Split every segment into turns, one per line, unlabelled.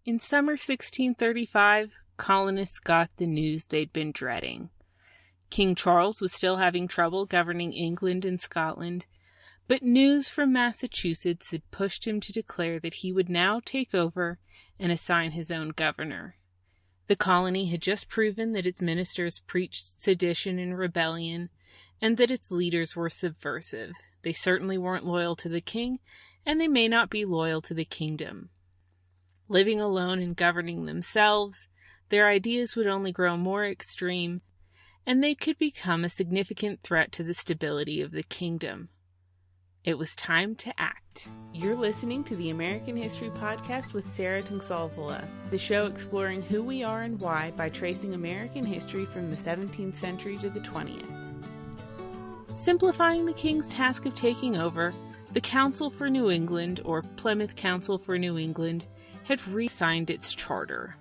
In summer 1635, colonists got the news they'd been dreading. King Charles was still having trouble governing England and Scotland, but news from Massachusetts had pushed him to declare that he would now take over and assign his own governor. The colony had just proven that its ministers preached sedition and rebellion, and that its leaders were subversive. They certainly weren't loyal to the king, and they may not be loyal to the kingdom. Living alone and governing themselves, their ideas would only grow more extreme, and they could become a significant threat to the stability of the kingdom. It was time to act. You're listening to the American History Podcast with Sarah Tungsalvola, the show exploring who we are and why by tracing American history from the 17th century to the 20th. Simplifying the king's task of taking over, the Council for New England, or Plymouth Council for New England, had re-signed its charter.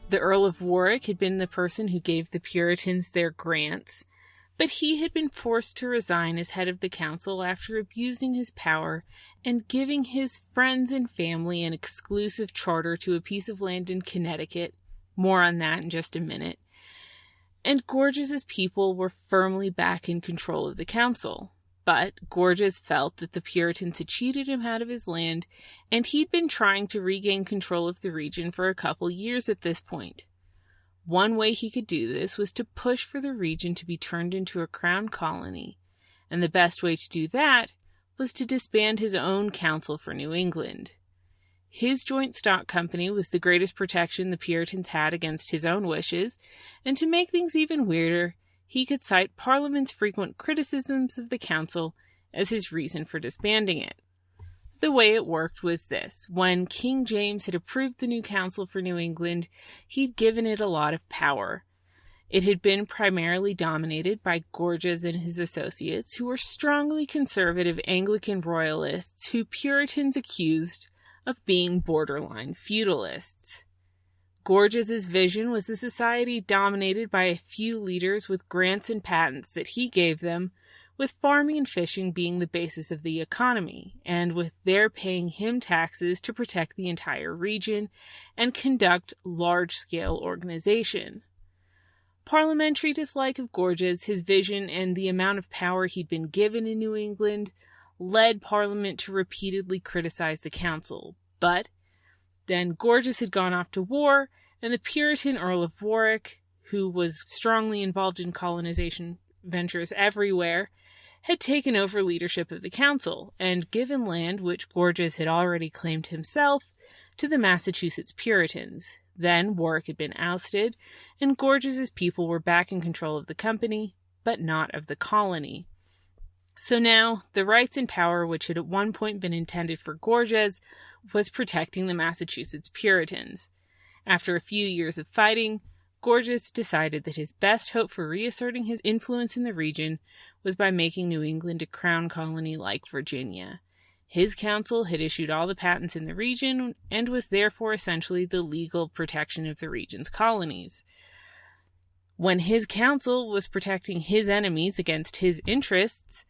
The Earl of Warwick had been the person who gave the Puritans their grants, but he had been forced to resign as head of the council after abusing his power and giving his friends and family an exclusive charter to a piece of land in Connecticut. More on that in just a minute. And Gorges's people were firmly back in control of the council. But Gorges felt that the Puritans had cheated him out of his land, and he'd been trying to regain control of the region for a couple years at this point. One way he could do this was to push for the region to be turned into a crown colony, and the best way to do that was to disband his own Council for New England. His joint stock company was the greatest protection the Puritans had against his own wishes, and to make things even weirder, he could cite Parliament's frequent criticisms of the council as his reason for disbanding it. The way it worked was this. When King James had approved the new Council for New England, he'd given it a lot of power. It had been primarily dominated by Gorges and his associates, who were strongly conservative Anglican royalists who Puritans accused of being borderline feudalists. Gorges's vision was a society dominated by a few leaders with grants and patents that he gave them, with farming and fishing being the basis of the economy, and with their paying him taxes to protect the entire region and conduct large-scale organization. Parliamentary dislike of Gorges, his vision, and the amount of power he'd been given in New England led Parliament to repeatedly criticize the council, but then Gorges had gone off to war, and the Puritan Earl of Warwick, who was strongly involved in colonization ventures everywhere, had taken over leadership of the council and given land which Gorges had already claimed himself to the Massachusetts Puritans. Then Warwick had been ousted, and Gorges's people were back in control of the company, but not of the colony. So now, the rights and power which had at one point been intended for Gorges was protecting the Massachusetts Puritans. After a few years of fighting, Gorges decided that his best hope for reasserting his influence in the region was by making New England a crown colony like Virginia. His council had issued all the patents in the region and was therefore essentially the legal protection of the region's colonies. When his council was protecting his enemies against his interests,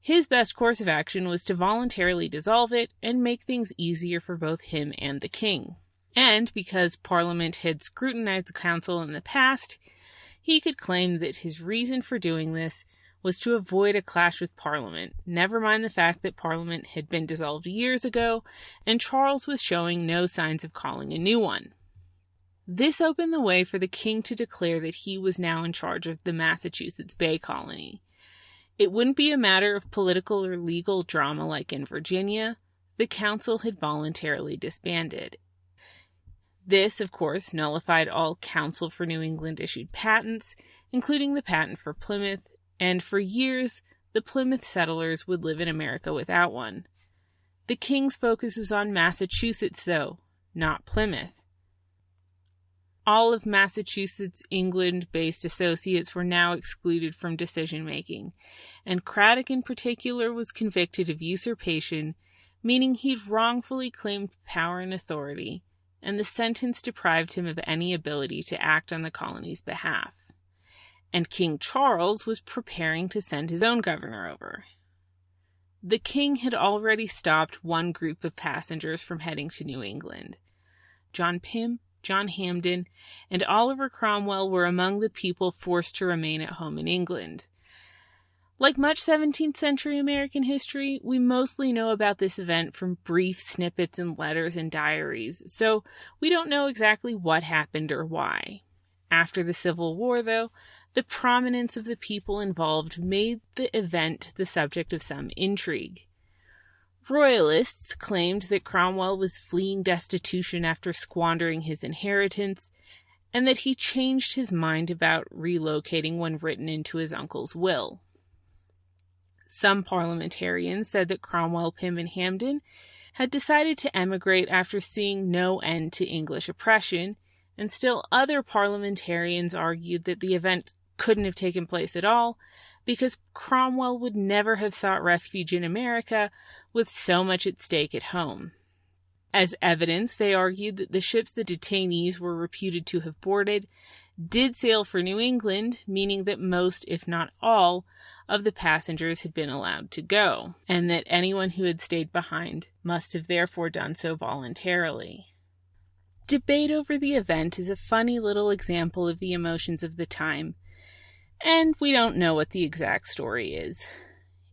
his best course of action was to voluntarily dissolve it and make things easier for both him and the king. And because Parliament had scrutinized the council in the past, he could claim that his reason for doing this was to avoid a clash with Parliament, never mind the fact that Parliament had been dissolved years ago, and Charles was showing no signs of calling a new one. This opened the way for the king to declare that he was now in charge of the Massachusetts Bay Colony. It wouldn't be a matter of political or legal drama like in Virginia. The council had voluntarily disbanded. This, of course, nullified all Council for New England issued patents, including the patent for Plymouth, and for years, the Plymouth settlers would live in America without one. The king's focus was on Massachusetts, though, not Plymouth. All of Massachusetts' England-based associates were now excluded from decision-making, and Craddock in particular was convicted of usurpation, meaning he'd wrongfully claimed power and authority, and the sentence deprived him of any ability to act on the colony's behalf. And King Charles was preparing to send his own governor over. The king had already stopped one group of passengers from heading to New England. John Pym, John Hampden, and Oliver Cromwell were among the people forced to remain at home in England. Like much 17th century American history, we mostly know about this event from brief snippets in letters and diaries, so we don't know exactly what happened or why. After the Civil War, though, the prominence of the people involved made the event the subject of some intrigue. Royalists claimed that Cromwell was fleeing destitution after squandering his inheritance, and that he changed his mind about relocating when written into his uncle's will. Some parliamentarians said that Cromwell, Pym, and Hampden had decided to emigrate after seeing no end to English oppression, and still other parliamentarians argued that the event couldn't have taken place at all because Cromwell would never have sought refuge in America with so much at stake at home. As evidence, they argued that the ships the detainees were reputed to have boarded did sail for New England, meaning that most, if not all, of the passengers had been allowed to go, and that anyone who had stayed behind must have therefore done so voluntarily. Debate over the event is a funny little example of the emotions of the time, and we don't know what the exact story is.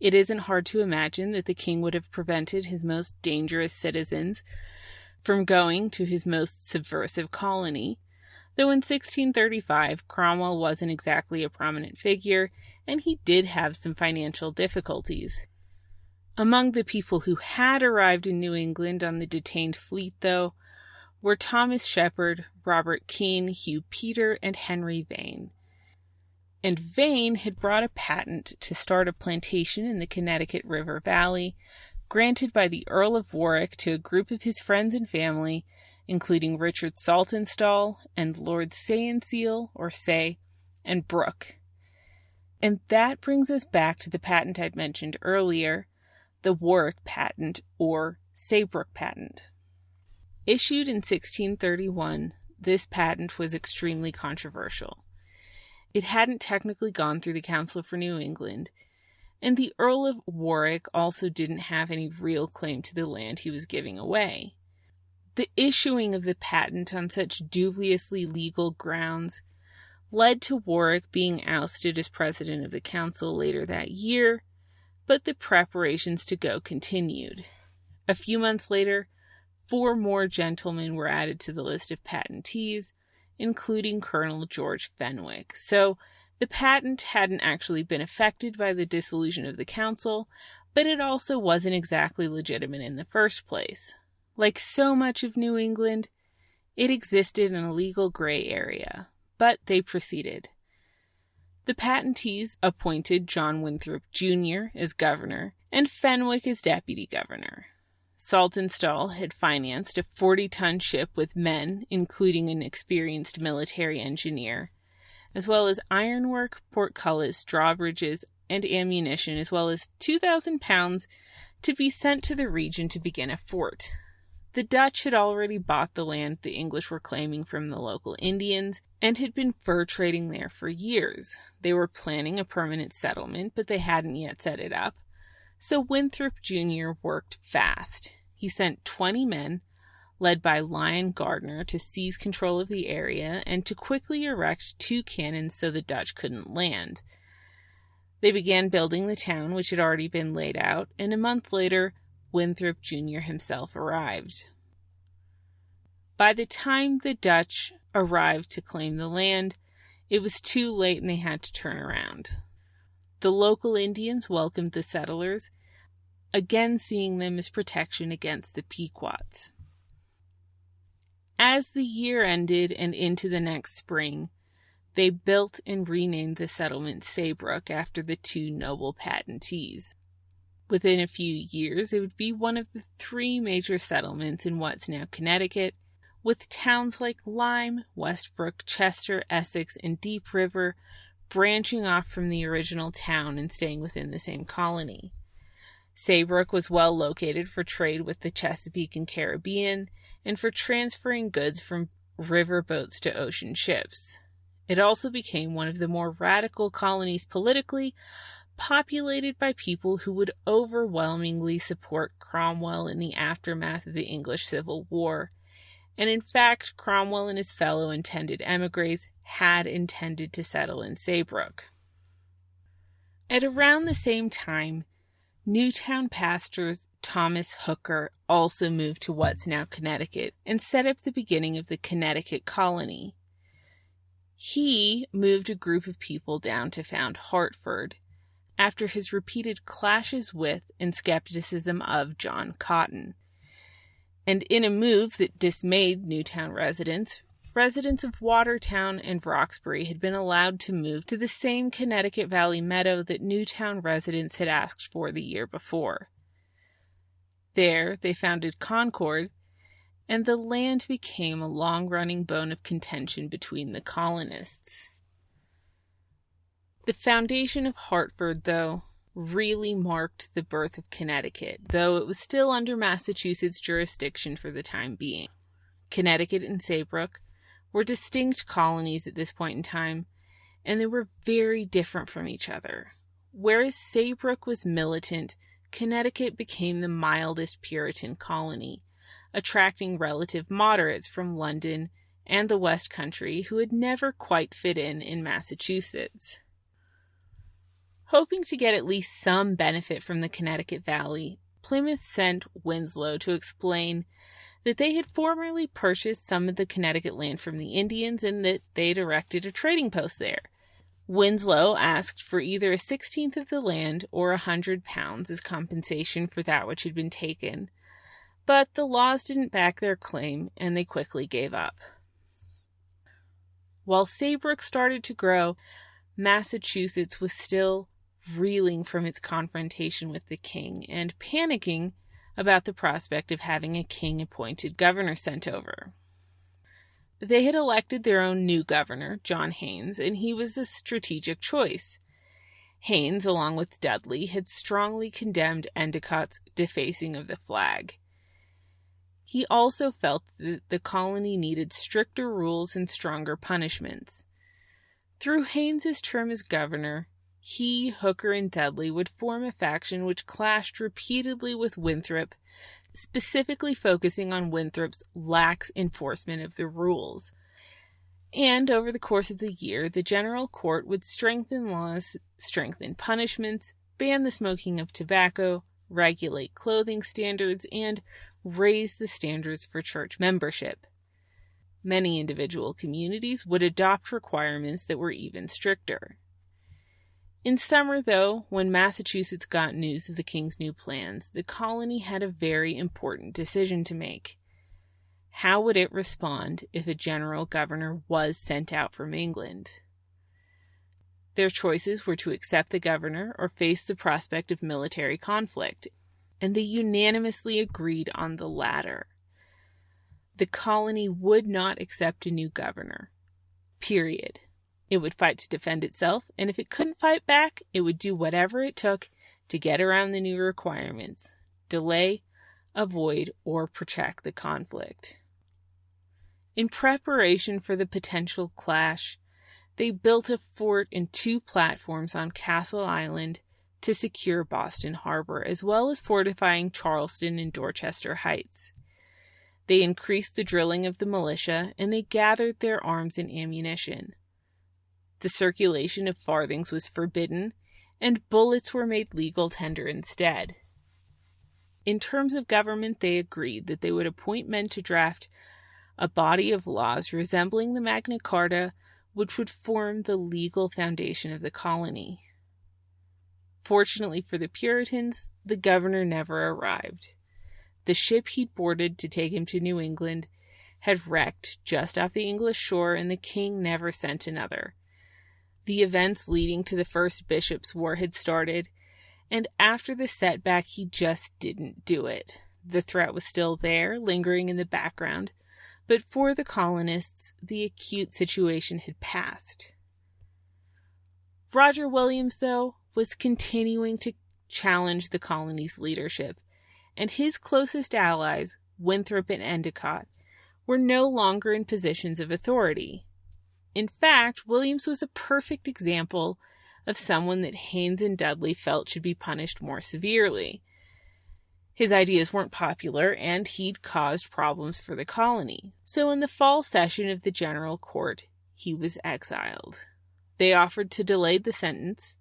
It isn't hard to imagine that the king would have prevented his most dangerous citizens from going to his most subversive colony, though in 1635 Cromwell wasn't exactly a prominent figure, and he did have some financial difficulties. Among the people who had arrived in New England on the detained fleet, though, were Thomas Shepard, Robert Keene, Hugh Peter, and Henry Vane. And Vane had brought a patent to start a plantation in the Connecticut River Valley, granted by the Earl of Warwick to a group of his friends and family, including Richard Saltonstall and Lords Say and Seal, or Say, and Brooke. And that brings us back to the patent I'd mentioned earlier, the Warwick patent, or Saybrook patent. Issued in 1631, this patent was extremely controversial. It hadn't technically gone through the Council for New England, and the Earl of Warwick also didn't have any real claim to the land he was giving away. The issuing of the patent on such dubiously legal grounds led to Warwick being ousted as president of the council later that year, but the preparations to go continued. A few months later, 4 more gentlemen were added to the list of patentees, including Colonel George Fenwick. So the patent hadn't actually been affected by the dissolution of the council, but it also wasn't exactly legitimate in the first place. Like so much of New England, it existed in a legal gray area, but they proceeded. The patentees appointed John Winthrop Jr. as governor and Fenwick as deputy governor. Saltonstall had financed a 40-ton ship with men, including an experienced military engineer, as well as ironwork, portcullis, drawbridges, and ammunition, as well as 2,000 pounds to be sent to the region to begin a fort. The Dutch had already bought the land the English were claiming from the local Indians and had been fur trading there for years. They were planning a permanent settlement, but they hadn't yet set it up. So Winthrop Jr. worked fast. He sent 20 men, led by Lyon Gardner, to seize control of the area and to quickly erect 2 cannons so the Dutch couldn't land. They began building the town, which had already been laid out, and a month later, Winthrop Jr. himself arrived. By the time the Dutch arrived to claim the land, it was too late and they had to turn around. The local Indians welcomed the settlers, again seeing them as protection against the Pequots. As the year ended and into the next spring, they built and renamed the settlement Saybrook after the 2 noble patentees. Within a few years, it would be one of the 3 major settlements in what's now Connecticut, with towns like Lyme, Westbrook, Chester, Essex, and Deep River branching off from the original town and staying within the same colony. Saybrook was well located for trade with the Chesapeake and Caribbean, and for transferring goods from river boats to ocean ships. It also became one of the more radical colonies politically, populated by people who would overwhelmingly support Cromwell in the aftermath of the English Civil War, and in fact, Cromwell and his fellow intended emigres had intended to settle in Saybrook. At around the same time, Newtown pastor Thomas Hooker also moved to what's now Connecticut and set up the beginning of the Connecticut colony. He moved a group of people down to found Hartford after his repeated clashes with and skepticism of John Cotton. And in a move that dismayed Newtown residents of Watertown and Roxbury had been allowed to move to the same Connecticut Valley meadow that Newtown residents had asked for the year before. There, they founded Concord, and the land became a long-running bone of contention between the colonists. The foundation of Hartford, though, really marked the birth of Connecticut, though it was still under Massachusetts jurisdiction for the time being. Connecticut and Saybrook were distinct colonies at this point in time, and they were very different from each other. Whereas Saybrook was militant, Connecticut became the mildest Puritan colony, attracting relative moderates from London and the West Country who had never quite fit in Massachusetts. Hoping to get at least some benefit from the Connecticut Valley, Plymouth sent Winslow to explain that they had formerly purchased some of the Connecticut land from the Indians and that they'd erected a trading post there. Winslow asked for either a 16th of the land or 100 pounds as compensation for that which had been taken, but the laws didn't back their claim and they quickly gave up. While Saybrook started to grow, Massachusetts was still reeling from its confrontation with the king and panicking about the prospect of having a king-appointed governor sent over. They had elected their own new governor, John Haynes, and he was a strategic choice. Haynes, along with Dudley, had strongly condemned Endicott's defacing of the flag. He also felt that the colony needed stricter rules and stronger punishments. Through Haynes's term as governor, he, Hooker, and Dudley would form a faction which clashed repeatedly with Winthrop, specifically focusing on Winthrop's lax enforcement of the rules. And over the course of the year, the General Court would strengthen laws, strengthen punishments, ban the smoking of tobacco, regulate clothing standards, and raise the standards for church membership. Many individual communities would adopt requirements that were even stricter. In summer, though, when Massachusetts got news of the king's new plans, the colony had a very important decision to make. How would it respond if a general governor was sent out from England? Their choices were to accept the governor or face the prospect of military conflict, and they unanimously agreed on the latter. The colony would not accept a new governor. Period. It would fight to defend itself, and if it couldn't fight back, it would do whatever it took to get around the new requirements, delay, avoid, or protract the conflict. In preparation for the potential clash, they built a fort and 2 platforms on Castle Island to secure Boston Harbor, as well as fortifying Charleston and Dorchester Heights. They increased the drilling of the militia, and they gathered their arms and ammunition. The circulation of farthings was forbidden, and bullets were made legal tender instead. In terms of government, they agreed that they would appoint men to draft a body of laws resembling the Magna Carta, which would form the legal foundation of the colony. Fortunately for the Puritans, the governor never arrived. The ship he'd boarded to take him to New England had wrecked just off the English shore, and the king never sent another. The events leading to the First Bishops' War had started, and after the setback, he just didn't do it. The threat was still there, lingering in the background, but for the colonists, the acute situation had passed. Roger Williams, though, was continuing to challenge the colony's leadership, and his closest allies, Winthrop and Endicott, were no longer in positions of authority. In fact, Williams was a perfect example of someone that Haynes and Dudley felt should be punished more severely. His ideas weren't popular, and he'd caused problems for the colony. So in the fall session of the General Court, he was exiled. They offered to delay the sentence,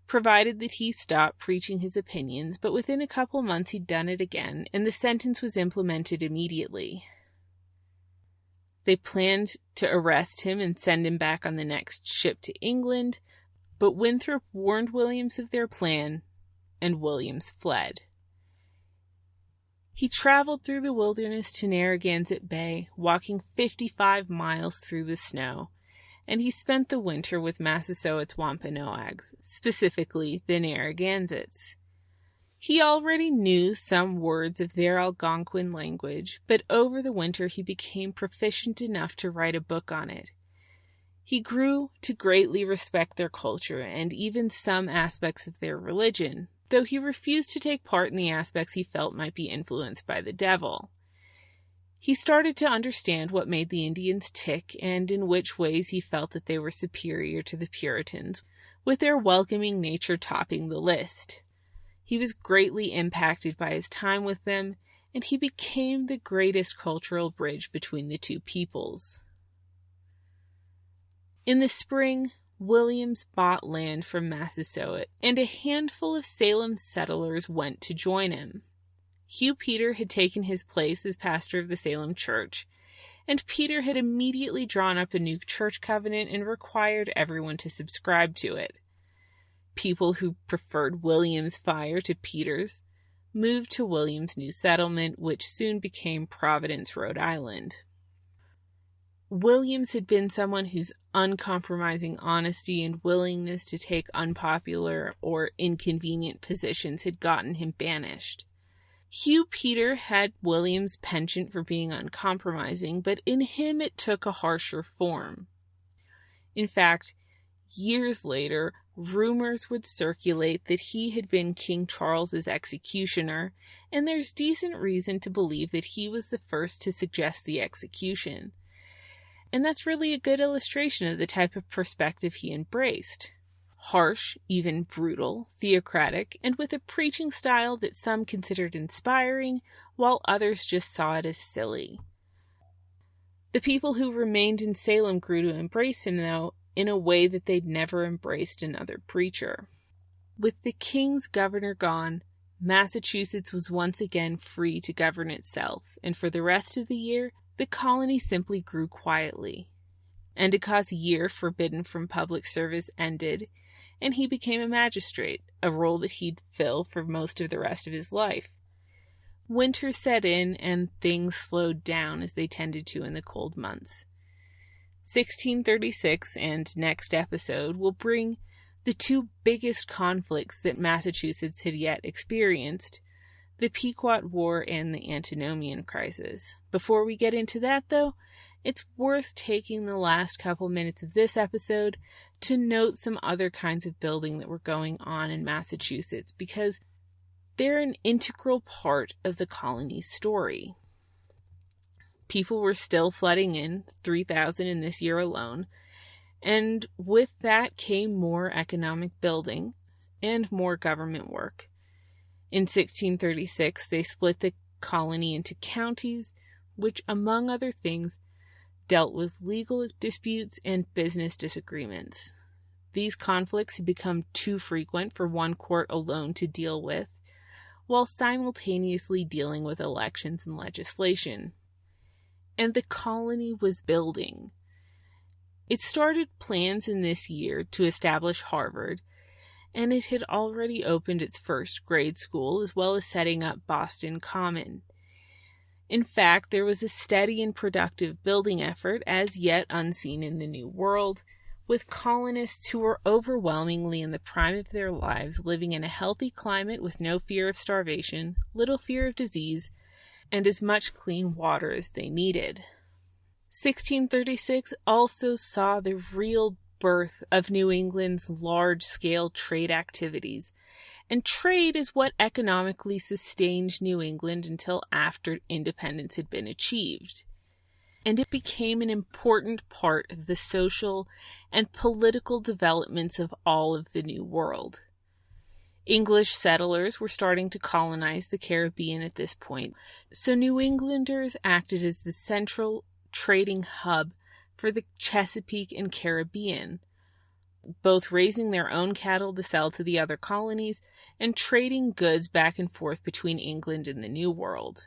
provided that he stopped preaching his opinions, but within a couple months he'd done it again, and the sentence was implemented immediately. They planned to arrest him and send him back on the next ship to England, but Winthrop warned Williams of their plan, and Williams fled. He traveled through the wilderness to Narragansett Bay, walking 55 miles through the snow, and he spent the winter with Massasoit's Wampanoags, specifically the Narragansetts. He already knew some words of their Algonquin language, but over the winter he became proficient enough to write a book on it. He grew to greatly respect their culture and even some aspects of their religion, though he refused to take part in the aspects he felt might be influenced by the devil. He started to understand what made the Indians tick and in which ways he felt that they were superior to the Puritans, with their welcoming nature topping the list. He was greatly impacted by his time with them, and he became the greatest cultural bridge between the two peoples. In the spring, Williams bought land from Massasoit, and a handful of Salem settlers went to join him. Hugh Peter had taken his place as pastor of the Salem church, and Peter had immediately drawn up a new church covenant and required everyone to subscribe to it. People who preferred Williams' fire to Peter's moved to Williams' new settlement, which soon became Providence, Rhode Island. Williams had been someone whose uncompromising honesty and willingness to take unpopular or inconvenient positions had gotten him banished. Hugh Peter had Williams' penchant for being uncompromising, but in him it took a harsher form. In fact, years later, rumors would circulate that he had been King Charles's executioner, and there's decent reason to believe that he was the first to suggest the execution. And that's really a good illustration of the type of perspective he embraced. Harsh, even brutal, theocratic, and with a preaching style that some considered inspiring, while others just saw it as silly. The people who remained in Salem grew to embrace him, though, in a way that they'd never embraced another preacher. With the king's governor gone, Massachusetts was once again free to govern itself, and for the rest of the year, the colony simply grew quietly. Endicott's year forbidden from public service ended, and he became a magistrate, a role that he'd fill for most of the rest of his life. Winter set in, and things slowed down as they tended to in the cold months. 1636 and next episode will bring the two biggest conflicts that Massachusetts had yet experienced, the Pequot War and the Antinomian Crisis. Before we get into that, though, it's worth taking the last couple minutes of this episode to note some other kinds of building that were going on in Massachusetts, because they're an integral part of the colony's story. People were still flooding in, 3,000 in this year alone, and with that came more economic building and more government work. In 1636, they split the colony into counties, which, among other things, dealt with legal disputes and business disagreements. These conflicts had become too frequent for one court alone to deal with, while simultaneously dealing with elections and legislation. And the colony was building. It started plans in this year to establish Harvard, and it had already opened its first grade school, as well as setting up Boston Common. In fact, there was a steady and productive building effort, as yet unseen in the New World, with colonists who were overwhelmingly in the prime of their lives, living in a healthy climate with no fear of starvation, little fear of disease, and as much clean water as they needed. 1636 also saw the real birth of New England's large-scale trade activities, and trade is what economically sustained New England until after independence had been achieved. And it became an important part of the social and political developments of all of the New World. English settlers were starting to colonize the Caribbean at this point, so New Englanders acted as the central trading hub for the Chesapeake and Caribbean, both raising their own cattle to sell to the other colonies and trading goods back and forth between England and the New World.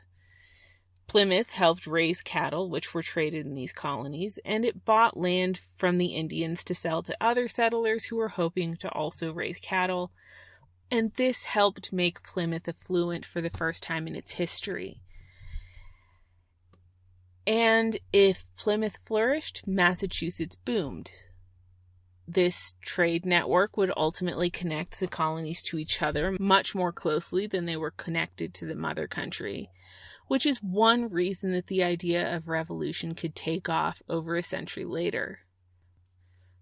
Plymouth helped raise cattle, which were traded in these colonies, and it bought land from the Indians to sell to other settlers who were hoping to also raise cattle, and this helped make Plymouth affluent for the first time in its history. And if Plymouth flourished, Massachusetts boomed. This trade network would ultimately connect the colonies to each other much more closely than they were connected to the mother country, which is one reason that the idea of revolution could take off over a century later.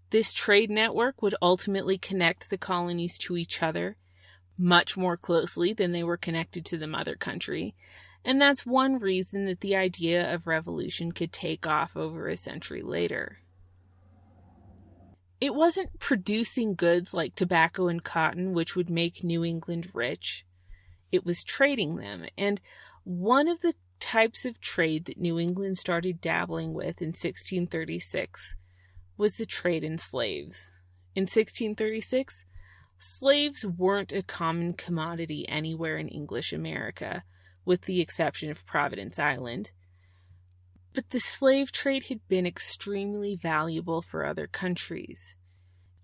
This trade network would ultimately connect the colonies to each other much more closely than they were connected to the mother country, and that's one reason that the idea of revolution could take off over a century later. It wasn't producing goods like tobacco and cotton which would make New England rich. It was trading them, and one of the types of trade that New England started dabbling with in 1636 was the trade in slaves. In 1636, slaves weren't a common commodity anywhere in English America, with the exception of Providence Island. But the slave trade had been extremely valuable for other countries.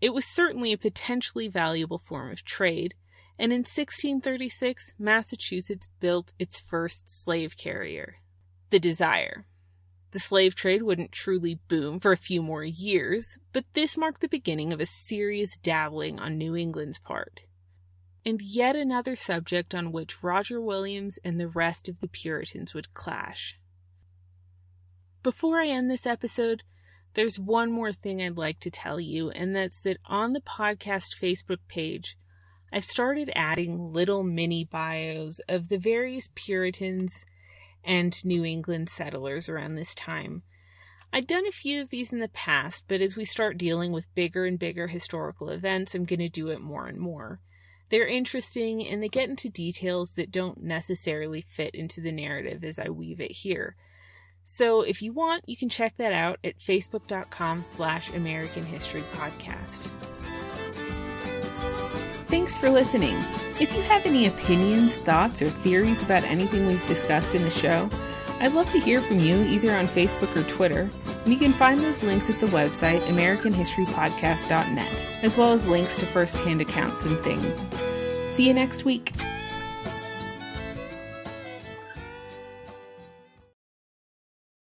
It was certainly a potentially valuable form of trade, and in 1636, Massachusetts built its first slave carrier, the Desire. The slave trade wouldn't truly boom for a few more years, but this marked the beginning of a serious dabbling on New England's part. And yet another subject on which Roger Williams and the rest of the Puritans would clash. Before I end this episode, there's one more thing I'd like to tell you, and that's that on the podcast Facebook page, I've started adding little mini bios of the various Puritans and New England settlers around this time. I'd done a few of these in the past, but as we start dealing with bigger and bigger historical events, I'm going to do it more and more. They're interesting, and they get into details that don't necessarily fit into the narrative as I weave it here. So if you want, you can check that out at facebook.com/American History Podcast. Thanks for listening. If you have any opinions, thoughts, or theories about anything we've discussed in the show, I'd love to hear from you either on Facebook or Twitter, and you can find those links at the website AmericanHistoryPodcast.net, as well as links to first-hand accounts and things. See you next week.